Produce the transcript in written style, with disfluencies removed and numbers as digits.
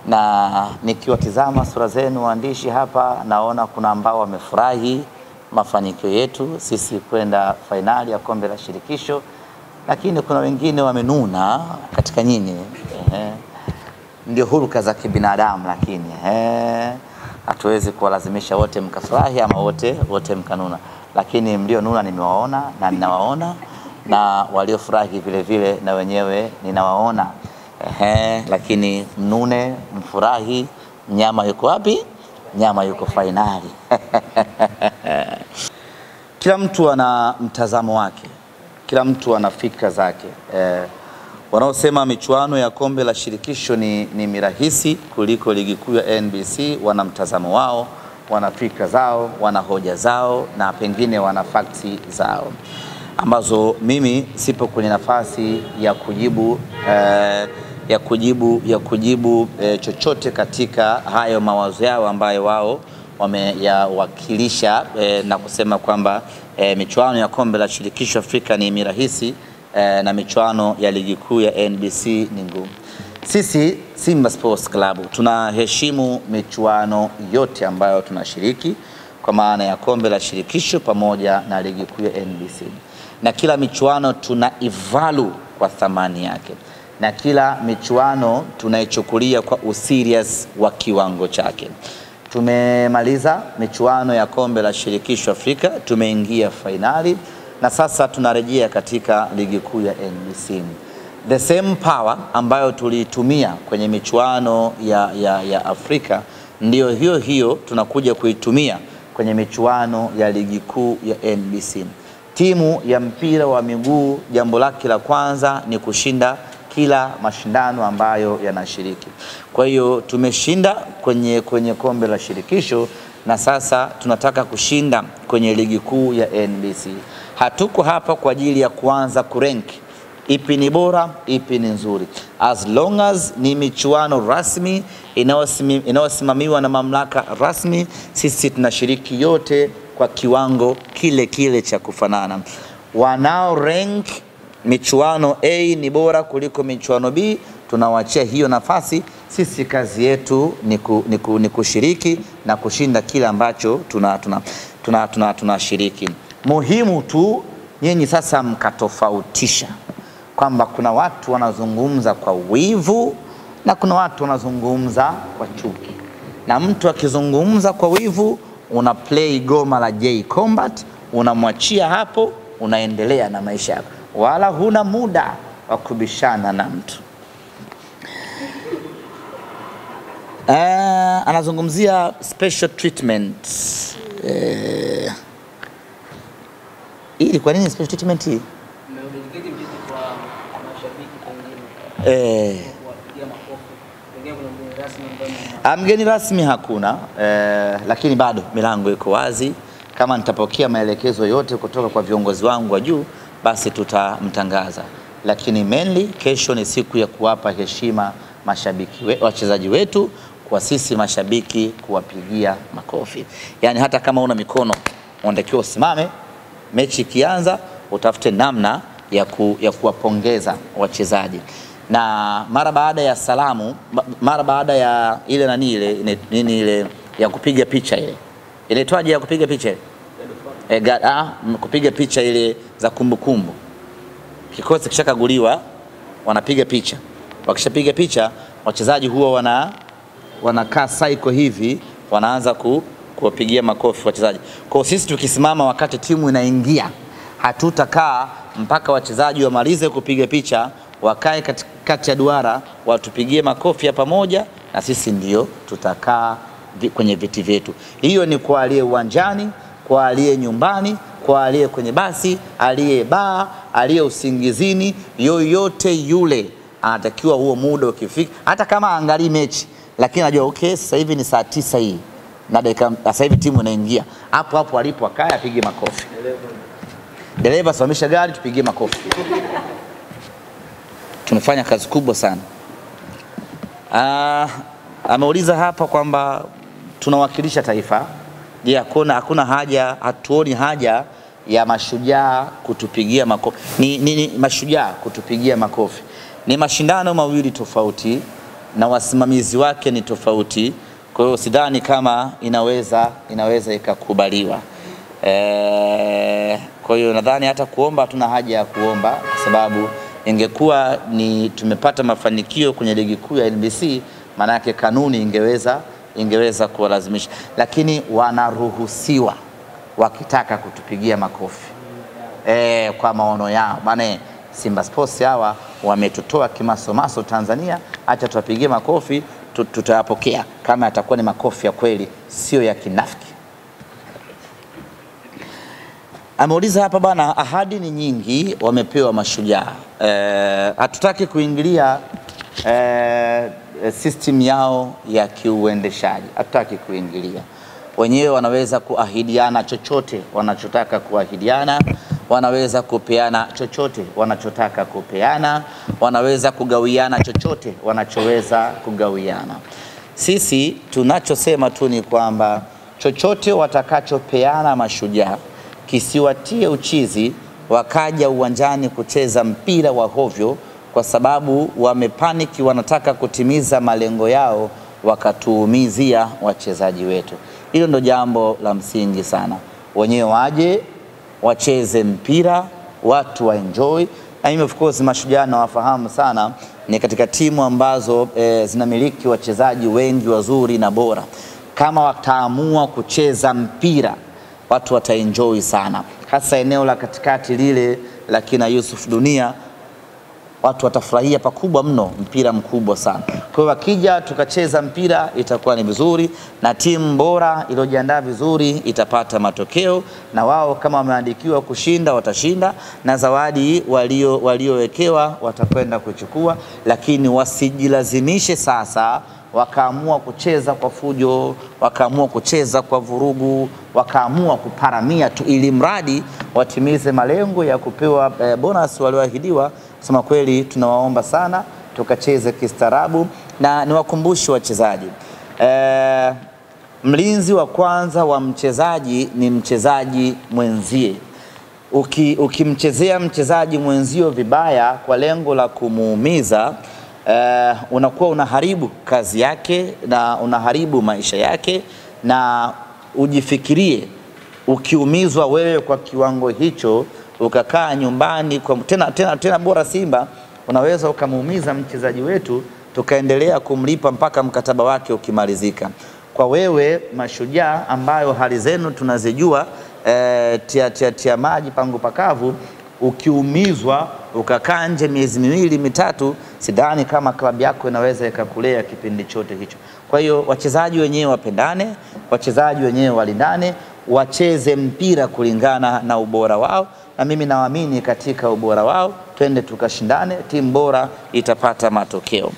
Na nikiwatizama sura zenu waandishi hapa, naona kuna ambao wamefurahi mafanikio yetu sisi kwenda fainali ya kombe la shirikisho, lakini kuna wengine wamenuna katika nyinyi. Ndio huruka za kibinadamu, lakini hatuwezi kuwalazimisha wote mkafurahi ama wote mkanuna, lakini mlio nuna nimewaona na ninawaona, na waliofurahi vile vile na wenyewe ninawaona. Lakini mnune, mfurahi, mnyama yuko wapi? Nyama yuko fainali. Kila mtu ana mtazamo wake, kila mtu ana fikra zake. Wanaosema michuano ya kombe la shirikisho ni mirahisi kuliko ligi kuu ya NBC, wana mtazamo wao, wana fikra zao, wana hoja zao, na pengine wana fakti zao ambazo mimi sipo kwenye nafasi ya kujibu chochote katika hayo mawazo yao ambayo wao wameyawakilisha, na kusema kwamba michuano ya kombe la shirikisho Afrika ni mirahisi na michuano ya ligi kuu ya NBC ni ngumu. Sisi Simba Sports Club tunaheshimu michuano yote ambayo tunashiriki, kwa maana ya kombe la shirikisho pamoja na ligi kuu ya NBC, na kila michuano tuna ivalu kwa thamani yake, na kila michuano tunaichukulia kwa userious wa kiwango chake. Tumemaliza michuano ya kombe la shirikisho Afrika, tumeingia fainali, na sasa tunarejea katika ligi kuu ya NBC. The same power ambayo tuliitumia kwenye michuano ya Afrika ndio hiyo tunakuja kuitumia kwenye michuano ya ligi kuu ya NBC. Timu ya mpira wa miguu jambo lake la kwanza ni kushinda kila mashindano ambayo yanashiriki. Kwa hiyo tumeshinda kwenye kombe la shirikisho, na sasa tunataka kushinda kwenye ligi kuu ya NBC. Hatuko hapa kwa ajili ya kuanza kurank ipi ni bora, ipi ni nzuri. As long as ni michuano rasmi inayosimamiwa na mamlaka rasmi, sisi tunashiriki yote kwa kiwango kile cha kufanana. Wanao rank michuano A ni bora kuliko michuano B, tunawachia hiyo nafasi. Sisi kazi yetu ni kushiriki na kushinda kila ambacho tunashiriki. Muhimu tu nyinyi sasa mkatofautisha kwamba kuna watu wanazungumza kwa wivu na kuna watu wanazungumza kwa chuki. Na mtu akizungumza kwa wivu, una play goma la J Combat, unamwachia hapo, unaendelea na maisha yako, wala huna muda wa kubishana na mtu. Anazungumzia special treatment. Ili kwa nini special treatment hii? Mgeni rasmi hakuna, lakini bado milango iko wazi. Kama nitapokea maelekezo yote kutoka kwa viongozi wangu wa juu, basi tutamtangaza. Lakini mainly kesho ni siku ya kuwapa heshima wachezaji wetu, kwa sisi mashabiki kuwapigia makofi. Yani hata kama una mikono unatakiwa usimame, mechi ikianza utafute namna ya kuwapongeza wachezaji. Na mara baada ya salamu, mara baada ya ile ya kupiga picha ile. Inaitwaje ya kupiga picha? Kupiga picha ile za kumbukumbu. Kikosi kishakaguliwa, wanapiga picha. Wakishapiga picha, wachezaji huwa wanakaa cycle hivi, wanaanza kuwapigia makofi wachezaji. Kwa sisi tukisimama wakati timu inaingia, hatutakaa mpaka wachezaji wamalize kupiga picha, wakae katikati ya duara, watupigie makofi ya pamoja, na sisi ndio tutakaa kwenye viti vyetu. Hiyo ni kwa aliye uwanjani, kwa aliye nyumbani, kwa aliye kwenye basi, aliye baa, aliye usingizini, yoyote yule anatakiwa huo muda ukifika, hata kama angalii mechi, lakini anajua okay, sasa hivi ni saa 9 hii na dakika, sasa hivi timu inaingia, hapo alipo akae apige makofi. Dereva simamisha gari, tupige makofi. Tunafanya kazi kubwa sana. Ameuliza hapa kwamba tunawakilisha taifa. Je, hakuna haja, hatuoni haja ya mashujaa kutupigia makofi? Ni mashujaa kutupigia makofi. Ni mashindano mawili tofauti. na wasimamizi wake ni tofauti. Kwa hiyo sidhani kama inaweza ikakubaliwa. Kwa hiyo nadhani hata kuomba hatuna haja ya kuomba, kwa sababu ingekuwa ni tumepata mafanikio kwenye ligi kuu ya NBC, maana yake kanuni ingeweza kuwalazimisha, lakini wanaruhusiwa wakitaka kutupigia makofi kwa maono yao. Maana Simba Sports hawa wametutoa kimasomaso Tanzania, acha tuwapigie makofi, tutayapokea kama yatakuwa ni makofi ya kweli, sio ya kinafiki. Ameuliza hapa bana, ahadi ni nyingi wamepewa Mashujaa. Hatutaki kuingilia system yao ya kiuendeshaji, hatutaki kuingilia. Wenyewe wanaweza kuahidiana chochote wanachotaka kuahidiana, wanaweza kupeana chochote wanachotaka kupeana, wanaweza kugawiana chochote wanachoweza kugawiana. Sisi tunachosema tu ni kwamba chochote watakachopeana Mashujaa kisiwatie uchizi wakaja uwanjani kucheza mpira wa hovyo, kwa sababu wamepaniki, wanataka kutimiza malengo yao, wakatuumizia wachezaji wetu. Hilo ndo jambo la msingi sana. Wenyewe waje wacheze mpira, watu wa enjoy. Na mimi of course Mashujaa na wafahamu sana, ni katika timu ambazo zinamiliki wachezaji wengi wazuri na bora. Kama wataamua kucheza mpira, watu wataenjoy sana, hasa eneo la katikati lile la kina Yusuf Dunia, watu watafurahia pakubwa mno, mpira mkubwa sana. Kwa hiyo wakija tukacheza mpira itakuwa ni vizuri, na timu bora iliyojiandaa vizuri itapata matokeo, na wao kama wameandikiwa kushinda watashinda, na zawadi waliowekewa watakwenda kuchukua. Lakini wasijilazimishe sasa wakaamua kucheza kwa fujo, wakaamua kucheza kwa vurugu, wakaamua kuparamia tu ili mradi watimize malengo ya kupewa bonus walioahidiwa. Kusema kweli tunawaomba sana tukacheze kistaarabu, na niwakumbushe wachezaji, mlinzi wa kwanza wa mchezaji ni mchezaji mwenzie. Ukimchezea mchezaji mwenzio vibaya kwa lengo la kumuumiza, unakuwa unaharibu kazi yake na unaharibu maisha yake. Na ujifikirie, ukiumizwa wewe kwa kiwango hicho, ukakaa nyumbani kwa tena bora Simba unaweza ukamuumiza mchezaji wetu, tukaendelea kumlipa mpaka mkataba wake ukimalizika. Kwa wewe Mashujaa ambayo hali zenu tunazijua, tia maji pangu pakavu, ukiumizwa ukakaa nje miezi 2 mitatu, sidhani kama klabu yako inaweza ikakulea kipindi chote hicho. Kwa hiyo wachezaji wenyewe wapendane, wachezaji wenyewe walindane, wacheze mpira kulingana na ubora wao, na mimi naamini katika ubora wao. Twende tukashindane, timu bora itapata matokeo.